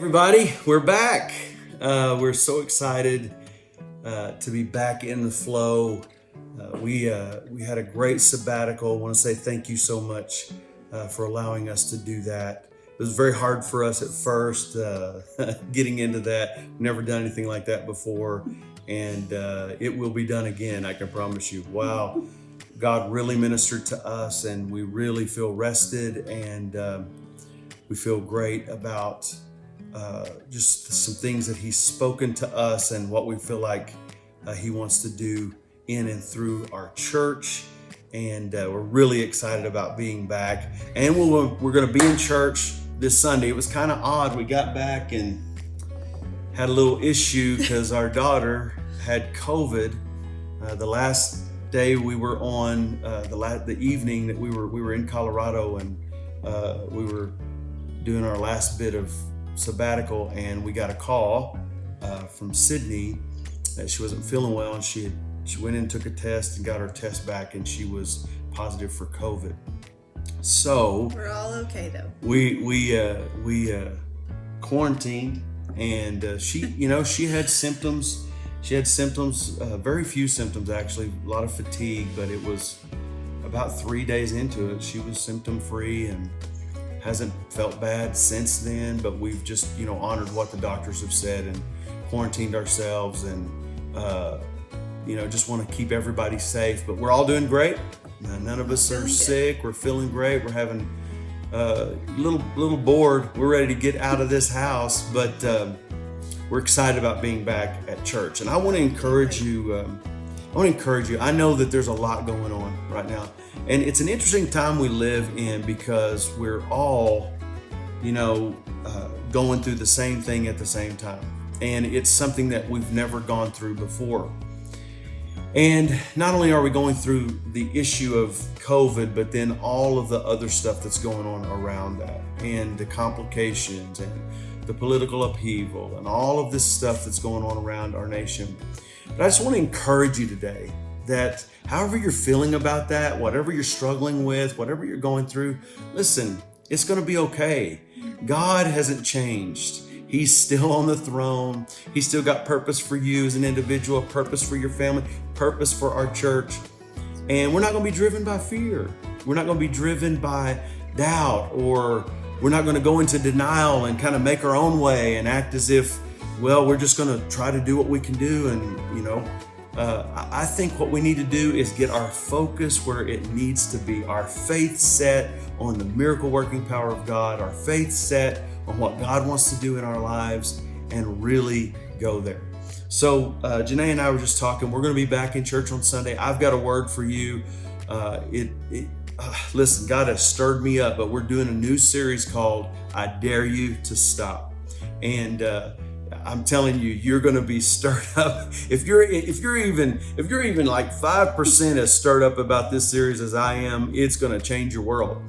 Everybody, we're back. We're so excited to be back in the flow. We had a great sabbatical. I want to say thank you so much for allowing us to do that. It was very hard for us at first getting into that. Never done anything like that before, and it will be done again. I can promise you. Wow, God really ministered to us, and we really feel rested, and we feel great about just some things that he's spoken to us and what we feel like he wants to do in and through our church. And we're really excited about being back. And we're going to be in church this Sunday. It was kind of odd. We got back and had a little issue because our daughter had COVID. The last day we were on, the evening that we were in Colorado, and we were doing our last bit of sabbatical, and we got a call from Sydney that she wasn't feeling well, and she went in and took a test and got her test back, and she was positive for COVID. So we're all okay though. We quarantined, and she had symptoms. She had symptoms, very few symptoms actually, a lot of fatigue, but it was about 3 days into it. She was symptom free and hasn't felt bad since then, but we've just, honored what the doctors have said and quarantined ourselves, and, just want to keep everybody safe. But we're all doing great. None of us are sick. We're feeling great. We're having a little bored. We're ready to get out of this house, but we're excited about being back at church. And I want to encourage you. I know that there's a lot going on right now. And it's an interesting time we live in because we're all, going through the same thing at the same time. And it's something that we've never gone through before. And not only are we going through the issue of COVID, but then all of the other stuff that's going on around that, and the complications and the political upheaval and all of this stuff that's going on around our nation. But I just want to encourage you today that however you're feeling about that, whatever you're struggling with, whatever you're going through, listen, it's going to be okay. God hasn't changed. He's still on the throne. He's still got purpose for you as an individual, purpose for your family, purpose for our church. And we're not going to be driven by fear. We're not going to be driven by doubt, or we're not going to go into denial and kind of make our own way and act as if, we're just going to try to do what we can do. And, I think what we need to do is get our focus where it needs to be. Our faith set on the miracle working power of God, our faith set on what God wants to do in our lives, and really go there. So Janae and I were just talking. We're going to be back in church on Sunday. I've got a word for you. Listen, God has stirred me up, but we're doing a new series called I Dare You to Stop. And I'm telling you, you're going to be stirred up. If you're even like 5% as stirred up about this series as I am, it's going to change your world.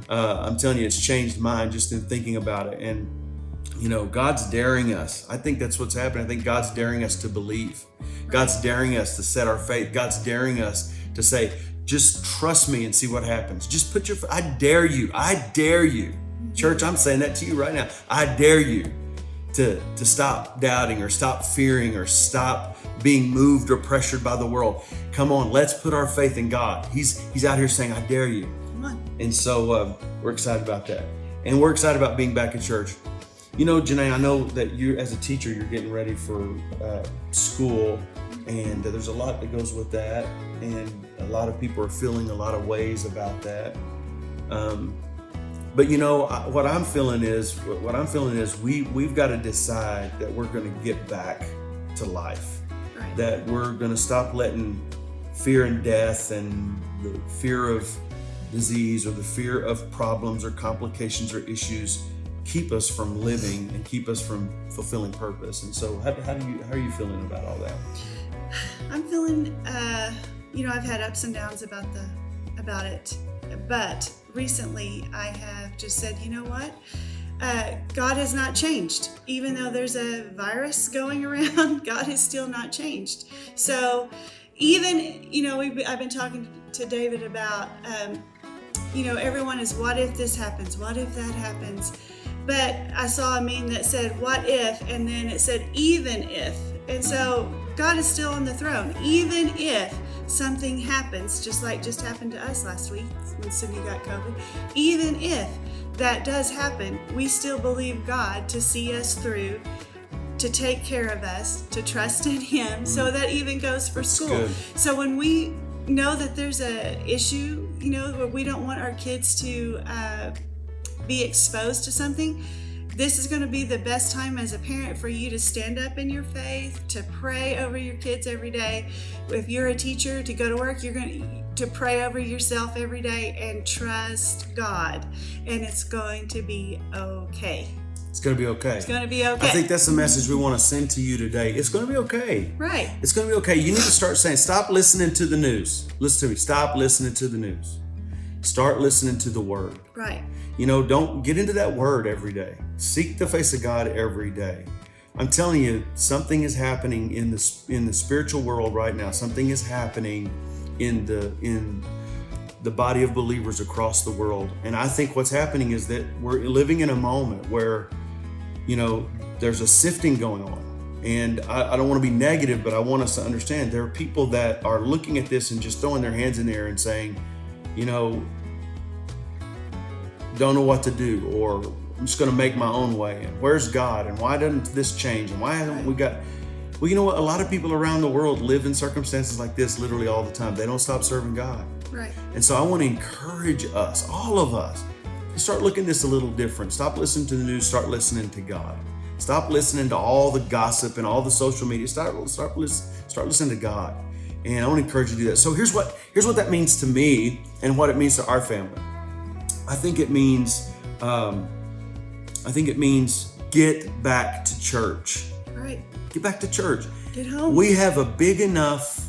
I'm telling you, it's changed mine just in thinking about it. And God's daring us. I think that's what's happening. I think God's daring us to believe. God's daring us to set our faith. God's daring us to say, just trust me and see what happens. Just put I dare you. I dare you. Church, I'm saying that to you right now. I dare you to stop doubting, or stop fearing, or stop being moved or pressured by the world. Come on, let's put our faith in God. He's out here saying, I dare you. Come on. And so we're excited about that. And we're excited about being back in church. Janae, I know that you, as a teacher, you're getting ready for school, and there's a lot that goes with that, and a lot of people are feeling a lot of ways about that. But what I'm feeling is we've got to decide that we're going to get back to life, right. That we're going to stop letting fear and death and the fear of disease or the fear of problems or complications or issues keep us from living and keep us from fulfilling purpose. And so how are you feeling about all that? I'm feeling, I've had ups and downs about it, but recently I have just said, you know what? God has not changed. Even though there's a virus going around, God has still not changed. So even, I've been talking to David about, everyone is, what if this happens? What if that happens? But I saw a meme that said, what if? And then it said, even if. And so God is still on the throne. Even if something happens, just like just happened to us last week when Cindy got COVID, even if that does happen, we still believe God to see us through, to take care of us, to trust in Him. So that even goes for school. Good. So when we know that there's a issue, where we don't want our kids to be exposed to something, this is going to be the best time as a parent for you to stand up in your faith, to pray over your kids every day. If you're a teacher, to go to work, you're going to pray over yourself every day and trust God, and it's going to be okay. It's going to be okay. It's going to be okay. I think that's the message we want to send to you today. It's going to be okay. Right. It's going to be okay. You need to start saying, stop listening to the news. Listen to me. Stop listening to the news. Start listening to the Word. Right. Don't get into that Word every day. Seek the face of God every day. I'm telling you, something is happening in the spiritual world right now. Something is happening in the body of believers across the world. And I think what's happening is that we're living in a moment where, there's a sifting going on. And I don't want to be negative, but I want us to understand there are people that are looking at this and just throwing their hands in the air and saying, don't know what to do, or I'm just going to make my own way. And where's God? And why doesn't this change? And why haven't we got... Well, you know what? A lot of people around the world live in circumstances like this literally all the time. They don't stop serving God. Right. And so I want to encourage us, all of us, to start looking at this a little different. Stop listening to the news. Start listening to God. Stop listening to all the gossip and all the social media. Start listening to God. And I want to encourage you to do that. So here's what that means to me and what it means to our family. I think it means get back to church. Right. Get back to church. Get home. We have a big enough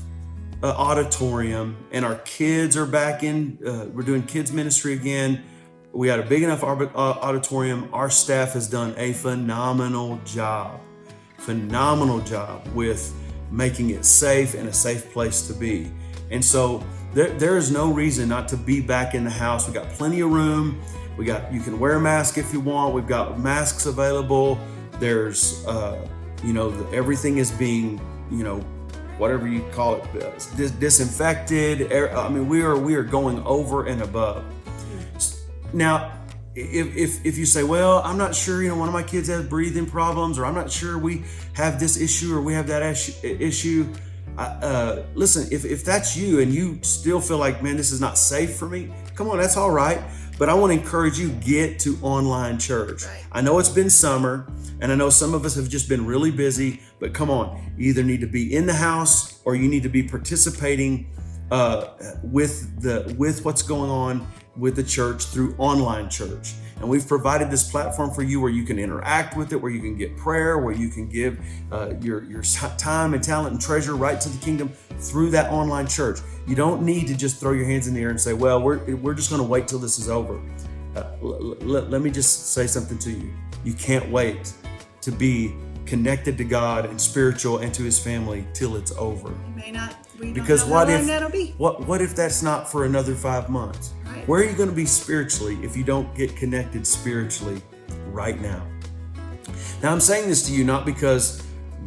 auditorium, and our kids are back in. We're doing kids ministry again. We had a big enough auditorium. Our staff has done a phenomenal job with making it safe and a safe place to be. And so there is no reason not to be back in the house. We got plenty of room. You can wear a mask if you want. We've got masks available. There's, everything is being, whatever you call it, disinfected. I mean, we are going over and above. Now, if you say, well, I'm not sure, one of my kids has breathing problems, or I'm not sure we have this issue or we have that issue. Listen, if that's you and you still feel like, man, this is not safe for me, come on, that's all right. But I want to encourage you, get to online church. Right. I know it's been summer, and I know some of us have just been really busy, but come on, you either need to be in the house or you need to be participating with what's going on with the church through online church. And we've provided this platform for you where you can interact with it, where you can get prayer, where you can give your time and talent and treasure right to the kingdom through that online church. You don't need to just throw your hands in the air and say, well, we're just going to wait till this is over. Let me just say something to you. You can't wait to be connected to God and spiritual and to His family till it's over. You may not. We because don't know how long that'll be. What if that's not for another 5 months? Right. Where are you going to be spiritually if you don't get connected spiritually right now? Now, I'm saying this to you not because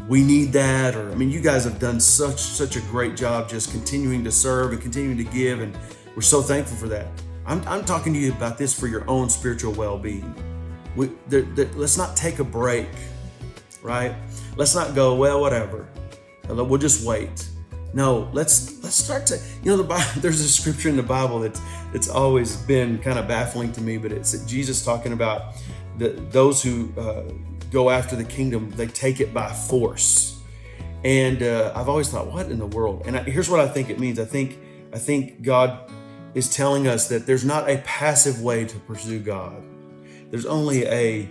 we need that, you guys have done such a great job just continuing to serve and continuing to give, and we're so thankful for that. I'm talking to you about this for your own spiritual well-being. Let's not take a break, right? Let's not go, well, whatever. We'll just wait. No, let's start to, the Bible, there's a scripture in the Bible that's always been kind of baffling to me, but it's Jesus talking about those who go after the kingdom, they take it by force. And I've always thought, what in the world? And here's what I think it means. I think God is telling us that there's not a passive way to pursue God. There's only an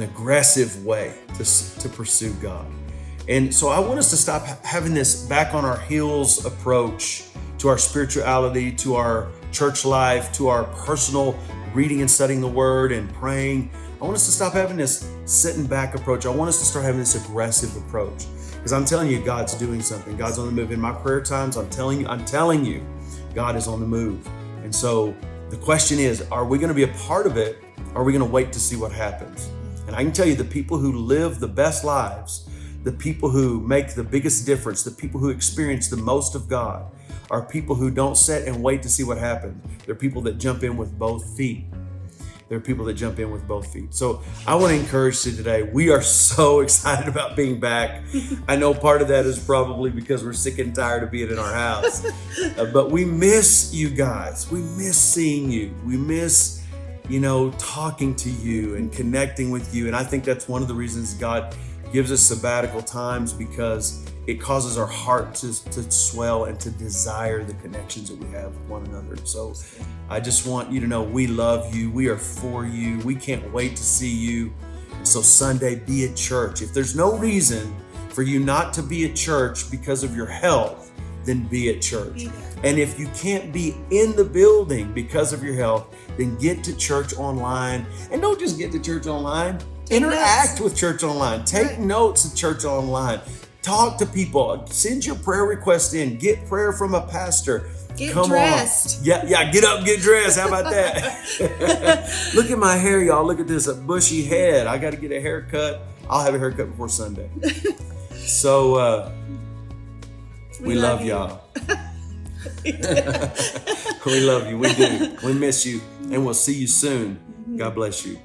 aggressive way to pursue God. And so I want us to stop having this back on our heels approach to our spirituality, to our church life, to our personal reading and studying the Word and praying. I want us to stop having this sitting back approach. I want us to start having this aggressive approach, because I'm telling you, God's doing something. God's on the move. In my prayer times, I'm telling you, God is on the move. And so The question is, are we going to be a part of it, or are we going to wait to see what happens? And I can tell you, the people who live the best lives, the people who make the biggest difference, the people who experience the most of God, are people who don't sit and wait to see what happens. They're people that jump in with both feet. There are people that jump in with both feet. So I want to encourage you today. We are so excited about being back. I know part of that is probably because we're sick and tired of being in our house. But we miss you guys. We miss seeing you. We miss, talking to you and connecting with you. And I think that's one of the reasons God gives us sabbatical times, because it causes our heart to swell and to desire the connections that we have with one another. So I just want you to know we love you. We are for you. We can't wait to see you. So Sunday, be at church. If there's no reason for you not to be at church because of your health, then be at church. And if you can't be in the building because of your health, then get to church online. And don't just get to church online. Interact with church online. Take notes at church online. Talk to people. Send your prayer request in. Get prayer from a pastor. Get dressed. Yeah, get up, get dressed. How about that? Look at my hair, y'all. Look at this, a bushy head. I got to get a haircut. I'll have a haircut before Sunday. So we love y'all. We love you. We do. We miss you. And we'll see you soon. God bless you.